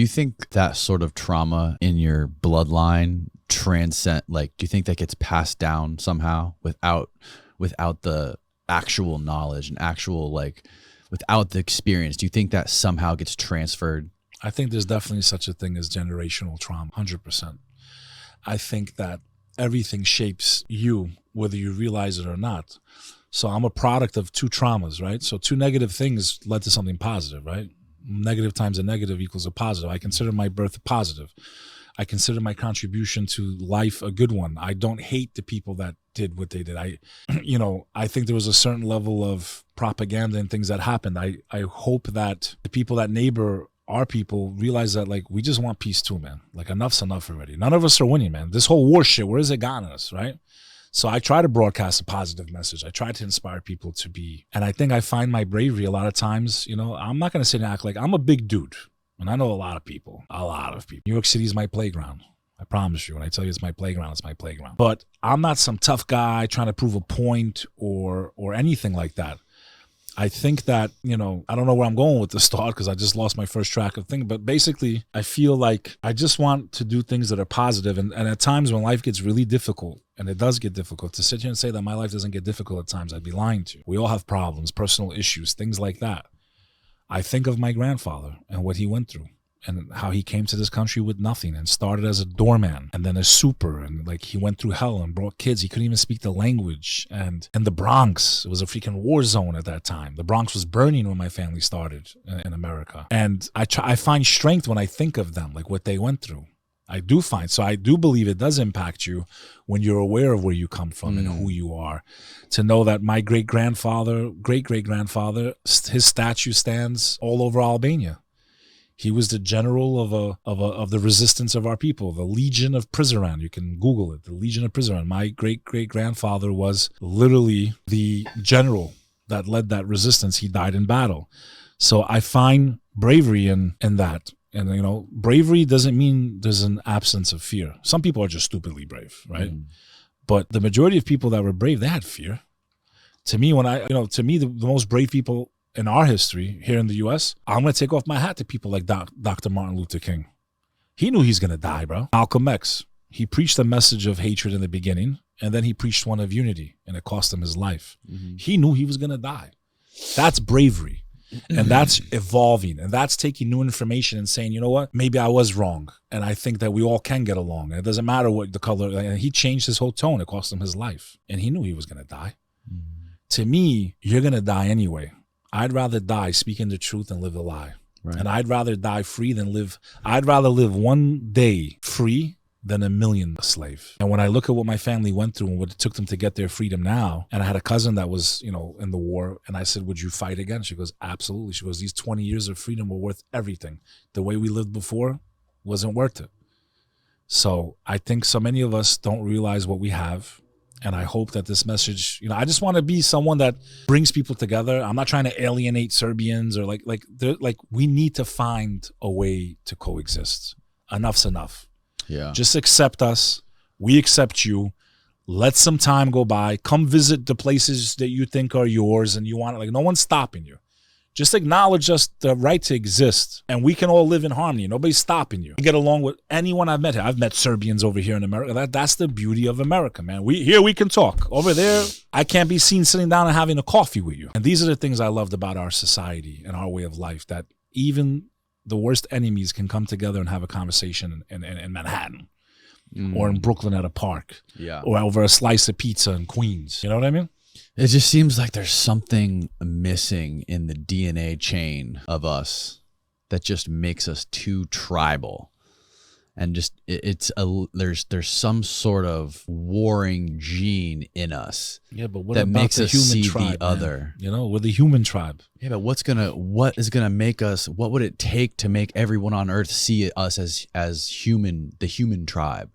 you think that sort of trauma in your bloodline transcend, like, do you think that gets passed down somehow without the actual knowledge and actual, like, without the experience? Do you think that somehow gets transferred? I think there's definitely such a thing as generational trauma, 100%. I think that everything shapes you, whether you realize it or not. So I'm a product of two traumas, right? So two negative things led to something positive, right? Negative times a negative equals a positive. I consider my birth a positive. I consider my contribution to life a good one. I don't hate the people that did what they did. I think there was a certain level of propaganda and things that happened. I hope that the people that neighbor our people realize that, like, we just want peace too, man. Like, enough's enough already. None of us are winning, man. This whole war shit, where has it gotten us, right? So I try to broadcast a positive message. I try to inspire people to be, and I think I find my bravery a lot of times. I'm not going to sit and act like I'm a big dude. And I know a lot of people. New York City is my playground. I promise you. When I tell you it's my playground, it's my playground. But I'm not some tough guy trying to prove a point or anything like that. I think that, I don't know where I'm going with this thought because I just lost my first track of thing. But basically, I feel like I just want to do things that are positive. And at times when life gets really difficult, and it does get difficult, to sit here and say that my life doesn't get difficult at times, I'd be lying to you. We all have problems, personal issues, things like that. I think of my grandfather and what he went through and how he came to this country with nothing and started as a doorman and then a super, and like he went through hell and brought kids. He couldn't even speak the language. And in the Bronx, it was a freaking war zone at that time. The Bronx was burning when my family started in America. And I find strength when I think of them, like what they went through. I do believe it does impact you when you're aware of where you come from and who you are. To know that my great-great-grandfather, his statue stands all over Albania. He was the general of the resistance of our people, the Legion of Prizren. You can Google it, the Legion of Prizren. My great-great-grandfather was literally the general that led that resistance. He died in battle. So I find bravery in that. And, bravery doesn't mean there's an absence of fear. Some people are just stupidly brave, right? But the majority of people that were brave, they had fear. To me, the most brave people in our history here in the U.S., I'm going to take off my hat to people like Dr. Martin Luther King. He knew he's going to die, bro. Malcolm X, he preached a message of hatred in the beginning, and then he preached one of unity, and it cost him his life. He knew he was going to die. That's bravery. And that's evolving, and that's taking new information and saying, you know what, maybe I was wrong, and I think that we all can get along. And it doesn't matter what the color. And he changed his whole tone. It cost him his life, and he knew he was going to die. To me, you're going to die anyway. I'd rather die speaking the truth than live a lie. Right. And I'd rather die free than live. I'd rather live one day free than a million a slave. And when I look at what my family went through and what it took them to get their freedom now, and I had a cousin that was, in the war, and I said, would you fight again? She goes, absolutely. She goes, these 20 years of freedom were worth everything. The way we lived before wasn't worth it. So I think so many of us don't realize what we have. And I hope that this message, I just want to be someone that brings people together. I'm not trying to alienate Serbians or like we need to find a way to coexist. Enough's enough. Yeah. Just accept us. We accept you. Let some time go by. Come visit the places that you think are yours and you want. Like, no one's stopping you. Just acknowledge us the right to exist, and we can all live in harmony. Nobody's stopping you. Get along with anyone I've met here. I've met Serbians over here in America. That's the beauty of America, man. We can talk. Over there, I can't be seen sitting down and having a coffee with you. And these are the things I loved about our society and our way of life, that even the worst enemies can come together and have a conversation in Manhattan or in Brooklyn at a park or over a slice of pizza in Queens. You know what I mean? It just seems like there's something missing in the DNA chain of us that just makes us too tribal. And just there's some sort of warring gene in us. Yeah, but what that about makes the us human see tribe, the other? Man? We're the human tribe. Yeah, but what is gonna make us? What would it take to make everyone on Earth see us as human, the human tribe?